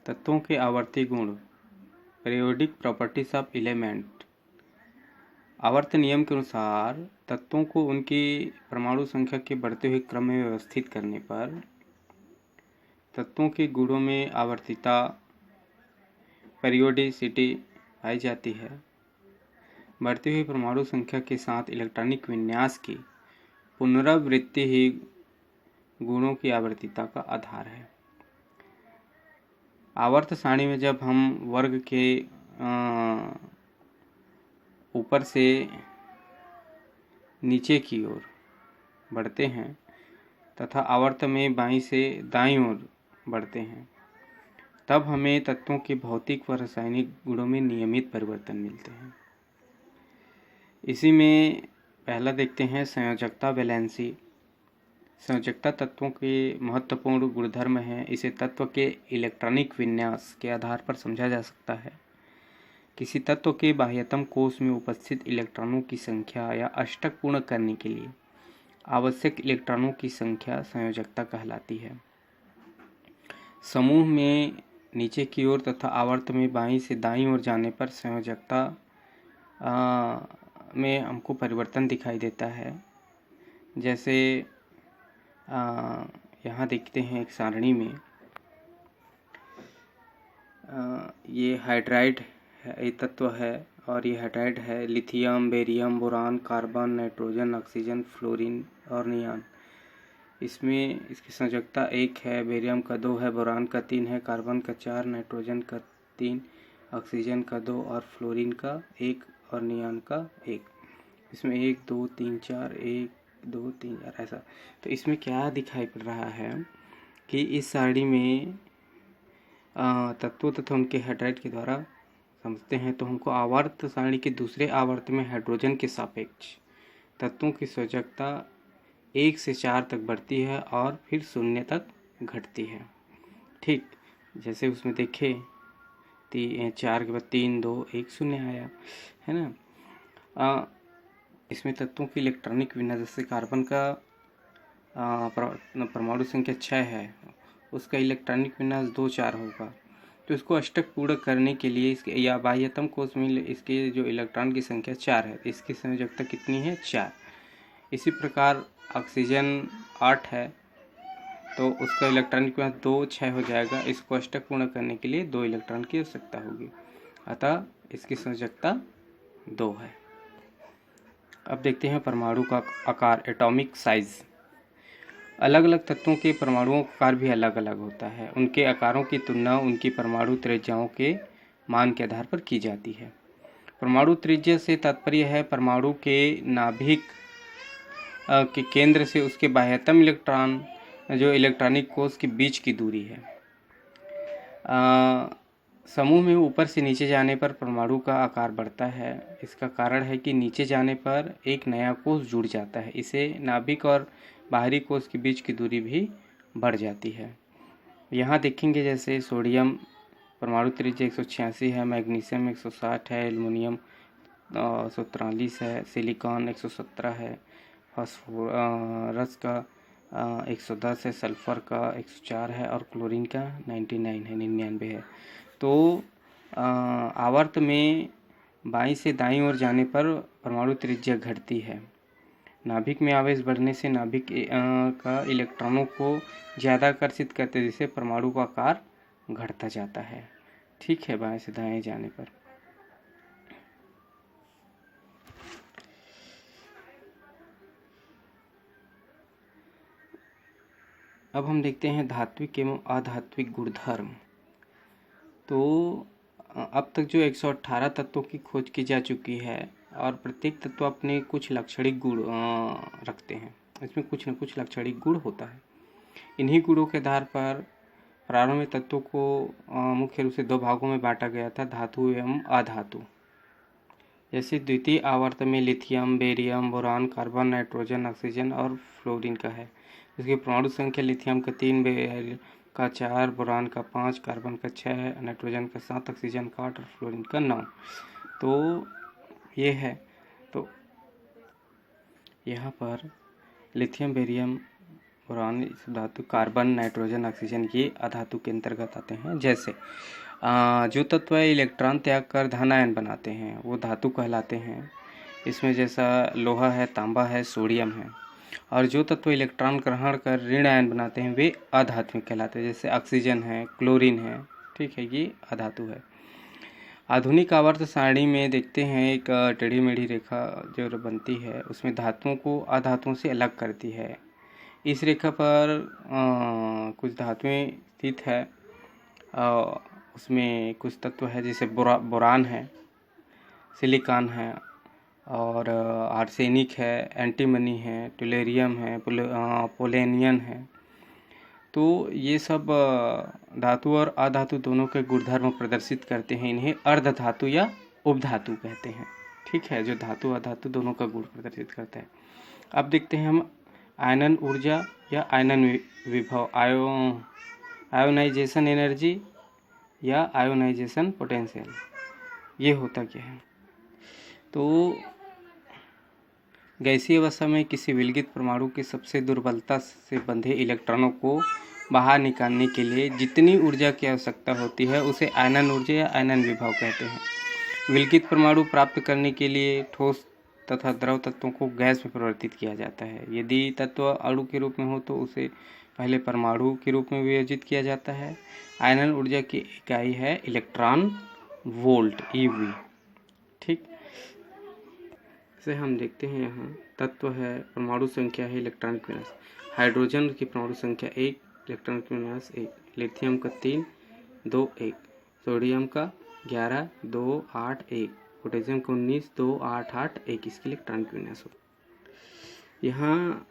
तत्वों के आवर्ती गुण, पीरियोडिक प्रॉपर्टीज ऑफ एलिमेंट। आवर्त नियम के अनुसार तत्वों को उनकी परमाणु संख्या के बढ़ते हुए क्रम में व्यवस्थित करने पर तत्वों के गुणों में आवर्तिता, पीरियोडिसिटी पाई जाती है। बढ़ती हुई परमाणु संख्या के साथ इलेक्ट्रॉनिक विन्यास की पुनरावृत्ति ही गुणों की आवर्तिता का आधार है। आवर्त सारणी में जब हम वर्ग के ऊपर से नीचे की ओर बढ़ते हैं तथा आवर्त में बाईं से दाईं ओर बढ़ते हैं, तब हमें तत्वों के भौतिक व रासायनिक गुणों में नियमित परिवर्तन मिलते हैं। इसी में पहला देखते हैं संयोजकता, वैलेंसी। संयोजकता तत्वों के महत्वपूर्ण गुणधर्म है। इसे तत्व के इलेक्ट्रॉनिक विन्यास के आधार पर समझा जा सकता है। किसी तत्व के बाह्यतम कोश में उपस्थित इलेक्ट्रॉनों की संख्या या अष्टक पूर्ण करने के लिए आवश्यक इलेक्ट्रॉनों की संख्या संयोजकता कहलाती है। समूह में नीचे की ओर तथा आवर्त में बाईं से दाईं ओर जाने पर संयोजकता में हमको परिवर्तन दिखाई देता है। जैसे यहाँ देखते हैं एक सारणी में ये हाइड्राइड ये तत्व है और ये हाइड्राइड है। Lithium, barium, boron, carbon, nitrogen, oxygen, fluorine और नियान। इसमें इसकी संयोजकता 1 है, बेरियम का 2 है, बोरान का 3 है, कार्बन का 4, नाइट्रोजन का 3, ऑक्सीजन का 2 और फ्लोरीन का 1 और नियान का 1। इसमें 1 2 3 4 1 2 3 4 ऐसा। तो इसमें क्या दिखाई पड़ रहा है कि इस सारणी में तत्व तथा उनके हाइड्राइड के द्वारा समझते हैं तो हमको आवर्त सारणी के दूसरे आवर्त में हाइड्रोजन के सापेक्ष तत्वों की संयोजकता 1 से 4 तक बढ़ती है और फिर 0 तक घटती है। ठीक, जैसे उसमें देखें 4 के बाद 3 2 1 0 आया है ना। इसमें तत्वों की इलेक्ट्रॉनिक विन्यास, जैसे कार्बन का परमाणु संख्या 6 है, उसका इलेक्ट्रॉनिक विन्यास 2 4 होगा। तो इसको अष्टक पूर्ण करने के लिए इसके या बाह्यतम कोश में इसके जो इलेक्ट्रॉन की संख्या 4 है, इसकी संयोजकता कितनी है? 4। इसी प्रकार ऑक्सीजन 8 है तो उसका इलेक्ट्रॉनिक विन्यास 2 6 हो जाएगा। इसको अष्टक पूर्ण करने के लिए 2 इलेक्ट्रॉन की आवश्यकता होगी, अतः इसकी संयोजकता 2 है। अब देखते हैं परमाणु का आकार, एटॉमिक साइज। अलग अलग तत्वों के परमाणुओं का आकार भी अलग अलग होता है। उनके आकारों की तुलना उनकी परमाणु त्रिज्याओं के मान के आधार पर की जाती है। परमाणु त्रिज्या से तात्पर्य है परमाणु के नाभिक के केंद्र से उसके बाह्यतम इलेक्ट्रॉन जो इलेक्ट्रॉनिक कोश के बीच की दूरी है। समूह में ऊपर से नीचे जाने पर परमाणु का आकार बढ़ता है। इसका कारण है कि नीचे जाने पर एक नया कोश जुड़ जाता है। इसे नाभिक और बाहरी कोश के बीच की दूरी भी बढ़ जाती है। यहाँ देखेंगे जैसे सोडियम परमाणु त्रिज्या 186 है, मैग्नीशियम 160 है, एल्युमिनियम 143 है, सिलिकॉन 117 है, फास्फोरस का 110 है, सल्फर का 104 है और क्लोरीन का 99 है। तो आवर्त में बाईं से दाईं ओर जाने पर परमाणु त्रिज्या घटती है। नाभिक में आवेश बढ़ने से नाभिक का इलेक्ट्रॉनों को ज़्यादा आकर्षित करते, जिससे परमाणु का आकार घटता जाता है। ठीक है, बाएं से दाएं जाने पर। अब हम देखते हैं धात्विक एवं अधात्विक गुणधर्म। तो अब तक जो 118 तत्वों की खोज की जा चुकी है और प्रत्येक तत्व अपने कुछ लाक्षणिक गुण रखते हैं। इसमें कुछ न कुछ लाक्षणिक गुण होता है। इन्हीं गुणों के आधार पर प्रारंभ में तत्वों को मुख्य रूप से 2 भागों में बांटा गया था, धातु एवं अधातु। जैसे द्वितीय आवर्त में lithium, barium, boron, carbon, nitrogen, oxygen और फ्लोरीन का है। इसकी परमाणु संख्या लिथियम का 3, बेरियम का 4, बोरान का 5, कार्बन का 6, नाइट्रोजन का 7, ऑक्सीजन का 8 और फ्लोरीन का 9। तो ये है। तो यहाँ पर लिथियम, बेरियम बोरान इस धातु, कार्बन, नाइट्रोजन, ऑक्सीजन ये अधातु के अंतर्गत आते हैं। जैसे जो तत्व इलेक्ट्रॉन त्याग कर धन आयन बनाते हैं वो धातु कहलाते हैं। इसमें जैसा लोहा है, तांबा है, सोडियम है। और जो तत्व इलेक्ट्रॉन ग्रहण कर ऋण आयन बनाते हैं वे अधात्मिक कहलाते हैं। जैसे ऑक्सीजन है, क्लोरीन है, ठीक है, ये अधातु है। आधुनिक आवर्त सारणी में देखते हैं एक टेढ़ी मेढ़ी रेखा जो बनती है उसमें धातुओं को अधातुओं से अलग करती है। इस रेखा पर कुछ धातुएं स्थित है। उसमें कुछ तत्व है जैसे बोरान है, सिलिकॉन है और आर्सेनिक है, एंटीमनी है, टुलेरियम है, पोलेनियम है। तो ये सब धातु और अधातु दोनों के गुणधर्म प्रदर्शित करते हैं। इन्हें अर्धधातु या उपधातु कहते हैं। ठीक है, जो धातु अधातु दोनों का गुण प्रदर्शित करता है। अब देखते हैं हम आयनन ऊर्जा या आयनन विभव, आयोनाइजेशन एनर्जी या आयोनाइजेशन पोटेंशियल, ये होता क्या है। तो गैसीय अवस्था में किसी विलगित परमाणु की सबसे दुर्बलता से बंधे इलेक्ट्रॉनों को बाहर निकालने के लिए जितनी ऊर्जा की आवश्यकता होती है उसे आयनन ऊर्जा या आयनन विभव कहते हैं। विलगित परमाणु प्राप्त करने के लिए ठोस तथा द्रव तत्वों को गैस में परिवर्तित किया जाता है। यदि तत्व अणु के रूप में हो तो उसे पहले परमाणु के रूप में विभाजित किया जाता है। आयनन ऊर्जा की इकाई है इलेक्ट्रॉन वोल्ट, ईवी। ठीक, से हम देखते हैं यहाँ तत्व है, परमाणु संख्या है, इलेक्ट्रॉनिक विन्यास। हाइड्रोजन की परमाणु संख्या 1, इलेक्ट्रॉनिक विन्यास 1, लिथियम का 3, 2, 1, सोडियम का 11, 2, 8, 1, पोटेशियम का 19, 2, 8, 8, 1, इसकी इलेक्ट्रॉनिक विन्यास हो। यहाँ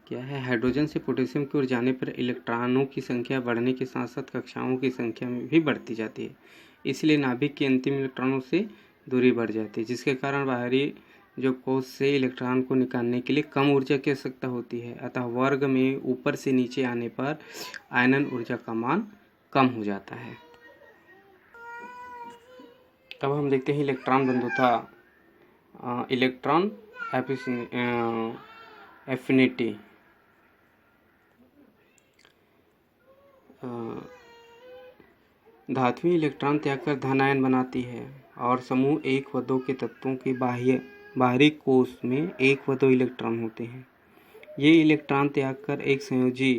क्या है, हाइड्रोजन से पोटेशियम की ओर जाने पर इलेक्ट्रॉनों की संख्या बढ़ने के साथ साथ कक्षाओं की संख्या में भी बढ़ती जाती है। इसलिए नाभिक के अंतिम इलेक्ट्रॉनों से दूरी बढ़ जाती है, जिसके कारण बाहरी जो कोश से इलेक्ट्रॉन को निकालने के लिए कम ऊर्जा की आवश्यकता होती है। अतः वर्ग में ऊपर से नीचे आने पर आयनन ऊर्जा का मान कम हो जाता है। अब हम देखते हैं इलेक्ट्रॉन बंधुता, इलेक्ट्रॉन एफिनिटी। धात्विक इलेक्ट्रॉन त्याग कर धन आयन बनाती है और समूह 1 व 2 के तत्वों के बाहरी कोश में 1 व 2 इलेक्ट्रॉन होते हैं। ये इलेक्ट्रॉन त्याग कर एक संयोजी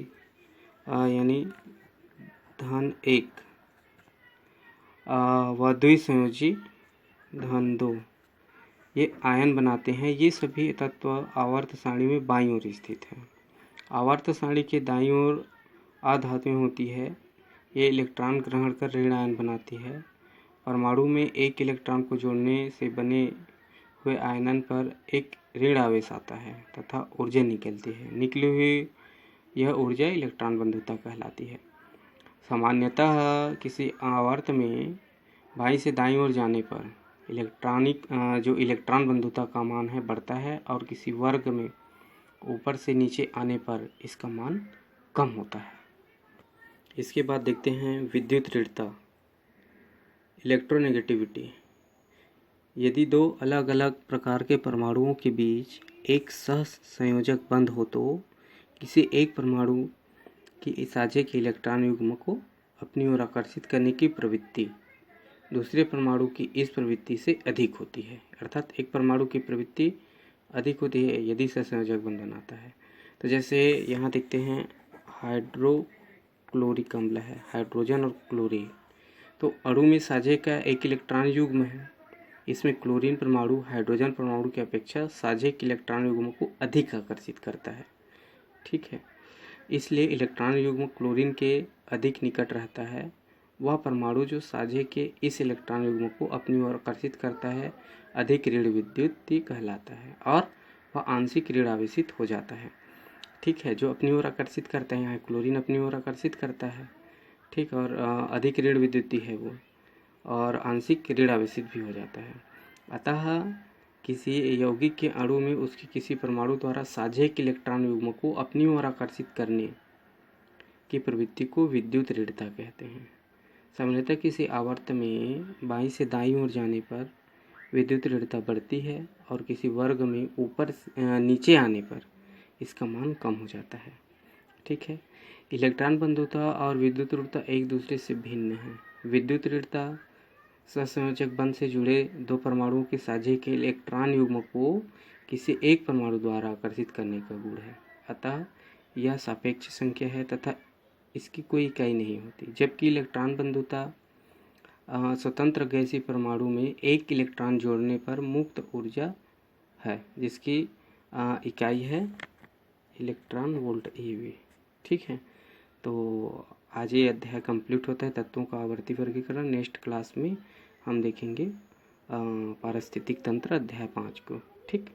यानी धन 1 व द्विसंयोजी धन 2 ये आयन बनाते हैं। ये सभी तत्व आवर्त सारणी में बाईं ओर स्थित है। आवर्त सारणी के दाईं ओर अधातुएं होती है। ये इलेक्ट्रॉन ग्रहण कर ऋण आयन बनाती है। परमाणु में एक इलेक्ट्रॉन को जोड़ने से बने हुए आयनन पर एक ऋण आवेश आता है तथा ऊर्जा निकलती है। निकली हुई यह ऊर्जा इलेक्ट्रॉन बंधुता कहलाती है। सामान्यतः किसी आवर्त में बाईं से दाईं ओर जाने पर जो इलेक्ट्रॉन बंधुता का मान है बढ़ता है और किसी वर्ग में ऊपर से नीचे आने पर इसका मान कम होता है। इसके बाद देखते हैं विद्युत ऋणता, इलेक्ट्रोनेगेटिविटी। यदि दो अलग अलग प्रकार के परमाणुओं के बीच एक सहसंयोजक बंध हो तो किसी एक परमाणु की साझे के इलेक्ट्रॉन युग्म को अपनी ओर आकर्षित करने की प्रवृत्ति दूसरे परमाणु की इस प्रवृत्ति से अधिक होती है। अर्थात एक परमाणु की प्रवृत्ति अधिक होती है यदि सहसंयोजक बंधन आता है। तो जैसे यहाँ देखते हैं हाइड्रोक्लोरिक अम्ल है, हाइड्रोजन और क्लोरीन। तो अणु में साझे का एक इलेक्ट्रॉन युग्म है। इसमें क्लोरीन परमाणु हाइड्रोजन परमाणु की अपेक्षा साझे के इलेक्ट्रॉन युग्म को अधिक आकर्षित करता है। ठीक है, इसलिए इलेक्ट्रॉन युग्म क्लोरीन के अधिक निकट रहता है। वह परमाणु जो साझे के इस इलेक्ट्रॉन युग्म को अपनी ओर आकर्षित करता है अधिक ऋण विद्युत कहलाता है और वह आंशिक ऋण आवेशित हो जाता है। ठीक है, जो अपनी ओर आकर्षित करता है, यहाँ क्लोरीन अपनी ओर आकर्षित करता है, ठीक, और अधिक ऋण विद्युती है वो, और आंशिक ऋण आवेशित भी हो जाता है। अतः किसी यौगिक के अणु में उसके किसी परमाणु द्वारा साझे के इलेक्ट्रॉन युग्म को अपनी ओर आकर्षित करने की प्रवृत्ति को विद्युत ऋणता कहते हैं। सामान्यतः किसी आवर्त में बाईं से दाईं ओर जाने पर विद्युत ऋणता बढ़ती है और किसी वर्ग में ऊपर नीचे आने पर इसका मान कम हो जाता है। ठीक है। इलेक्ट्रॉन बंधुता और विद्युत ऋणता एक दूसरे से भिन्न है। विद्युत ऋणता सहसंयोजक बंध से जुड़े दो परमाणुओं के साझे के इलेक्ट्रॉन युग्म को किसी एक परमाणु द्वारा आकर्षित करने का गुण है, अतः यह सापेक्ष संख्या है तथा इसकी कोई इकाई नहीं होती। जबकि इलेक्ट्रॉन बंधुता स्वतंत्र गैसीय परमाणु में एक इलेक्ट्रॉन जोड़ने पर मुक्त ऊर्जा है, जिसकी इकाई है इलेक्ट्रॉन वोल्ट eV। ठीक है। तो आज ये अध्याय कंप्लीट होता है तत्वों का आवर्ती वर्गीकरण। नेक्स्ट क्लास में हम देखेंगे पारिस्थितिक तंत्र अध्याय 5 को। ठीक।